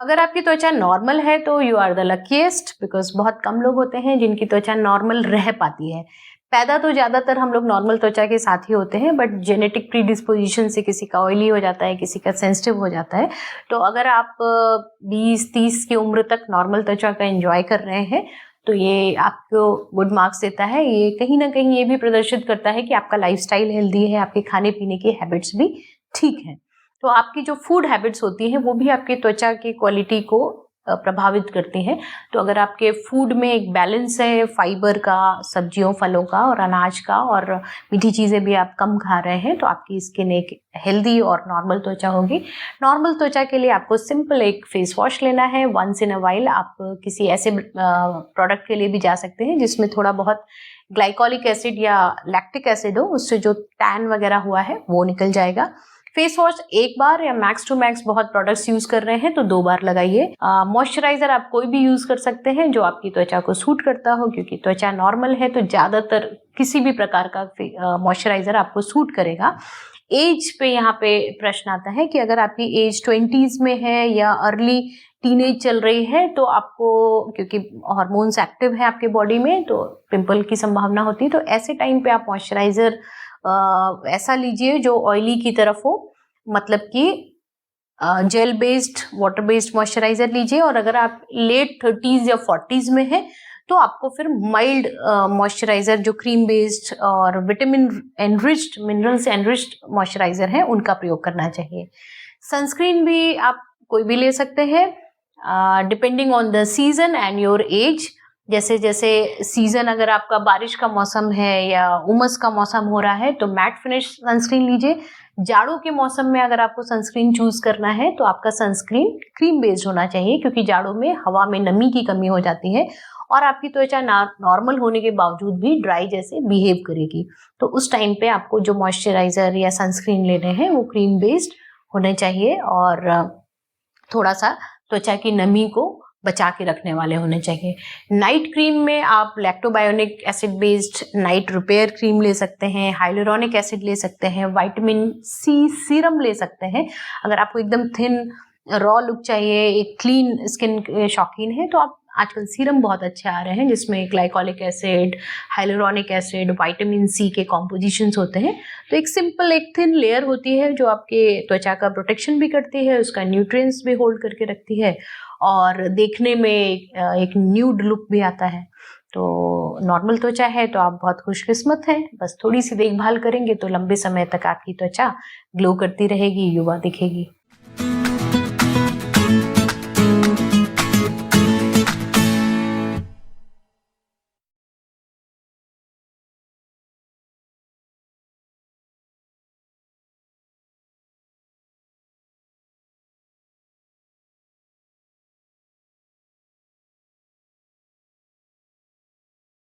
अगर आपकी त्वचा नॉर्मल है तो you are the luckiest, because बहुत कम लोग होते हैं जिनकी त्वचा नॉर्मल रह पाती है। पैदा तो ज़्यादातर हम लोग नॉर्मल त्वचा के साथ ही होते हैं, बट जेनेटिक प्रीडिस्पोजिशन से किसी का ऑयली हो जाता है, किसी का सेंसिटिव हो जाता है। तो अगर आप 20-30 की उम्र तक नॉर्मल त्वचा का एंजॉय कर रहे हैं तो ये आपको गुड मार्क्स देता है। ये कहीं ना कहीं ये भी प्रदर्शित करता है कि आपका लाइफस्टाइल हेल्दी है, आपके खाने पीने की हैबिट्स भी ठीक हैं। तो आपकी जो फूड हैबिट्स होती हैं वो भी आपकी त्वचा की क्वालिटी को प्रभावित करती हैं। तो अगर आपके फूड में एक बैलेंस है फाइबर का, सब्जियों फलों का और अनाज का, और मीठी चीज़ें भी आप कम खा रहे हैं, तो आपकी स्किन एक हेल्दी और नॉर्मल त्वचा होगी। नॉर्मल त्वचा के लिए आपको सिंपल एक फेस वॉश लेना है वंस इन अ वाइल। आप किसी ऐसे प्रोडक्ट के लिए भी जा सकते हैं जिसमें थोड़ा बहुत ग्लाइकोलिक एसिड या लैक्टिक एसिड हो, उससे जो टैन वगैरह हुआ है वो निकल जाएगा। फेस वॉश एक बार या मैक्स टू मैक्स, बहुत प्रोडक्ट्स यूज कर रहे हैं तो 2 बार लगाइए। मॉइस्चराइजर आप कोई भी यूज कर सकते हैं जो आपकी त्वचा को सूट करता हो, क्योंकि त्वचा नॉर्मल है तो ज्यादातर किसी भी प्रकार का मॉइस्चराइजर आपको सूट करेगा। एज पे यहाँ पे प्रश्न आता है कि अगर आपकी एज 20s में है या अर्ली टीनेज चल रही है तो आपको, क्योंकि हार्मोन्स एक्टिव है आपके बॉडी में, तो पिंपल की संभावना होती है। तो ऐसे टाइम पे आप मॉइस्चराइजर ऐसा लीजिए जो ऑयली की तरफ हो, मतलब कि gel based, water based moisturiser लीजिए। और अगर आप लेट 30s या 40s में है तो आपको फिर माइल्ड मॉइस्चराइजर जो क्रीम बेस्ड और vitamin enriched, minerals enriched moisturiser है उनका प्रयोग करना चाहिए। सनस्क्रीन भी आप कोई भी ले सकते हैं depending on the season and your age. जैसे जैसे सीजन, अगर आपका बारिश का मौसम है या उमस का मौसम हो रहा है तो मैट फिनिश सनस्क्रीन लीजिए। जाड़ों के मौसम में अगर आपको सनस्क्रीन चूज करना है तो आपका सनस्क्रीन क्रीम बेस्ड होना चाहिए, क्योंकि जाड़ों में हवा में नमी की कमी हो जाती है और आपकी त्वचा नॉर्मल होने के बावजूद भी ड्राई जैसे बिहेव करेगी। तो उस टाइम पे आपको जो मॉइस्चराइजर या सनस्क्रीन लेने हैं वो क्रीम बेस्ड होने चाहिए और थोड़ा सा त्वचा की नमी को बचा के रखने वाले होने चाहिए। नाइट क्रीम में आप lactobionic acid based night repair cream ले सकते हैं, हाइलुरोनिक एसिड ले सकते हैं, विटामिन सी सीरम ले सकते हैं। अगर आपको एकदम थिन रॉ लुक चाहिए, एक क्लीन स्किन के शौकीन है, तो आप आजकल सीरम बहुत अच्छे आ रहे हैं जिसमें glycolic acid, hyaluronic acid, vitamin C के कॉम्पोजिशंस होते हैं। तो एक सिंपल एक थिन लेयर होती है जो आपके त्वचा का प्रोटेक्शन भी करती है, उसका न्यूट्रिएंट्स भी होल्ड करके रखती है और देखने में एक न्यूड लुक भी आता है। तो नॉर्मल त्वचा है तो आप बहुत खुशकिस्मत हैं। बस थोड़ी सी देखभाल करेंगे तो लंबे समय तक आपकी त्वचा ग्लो करती रहेगी, युवा दिखेगी।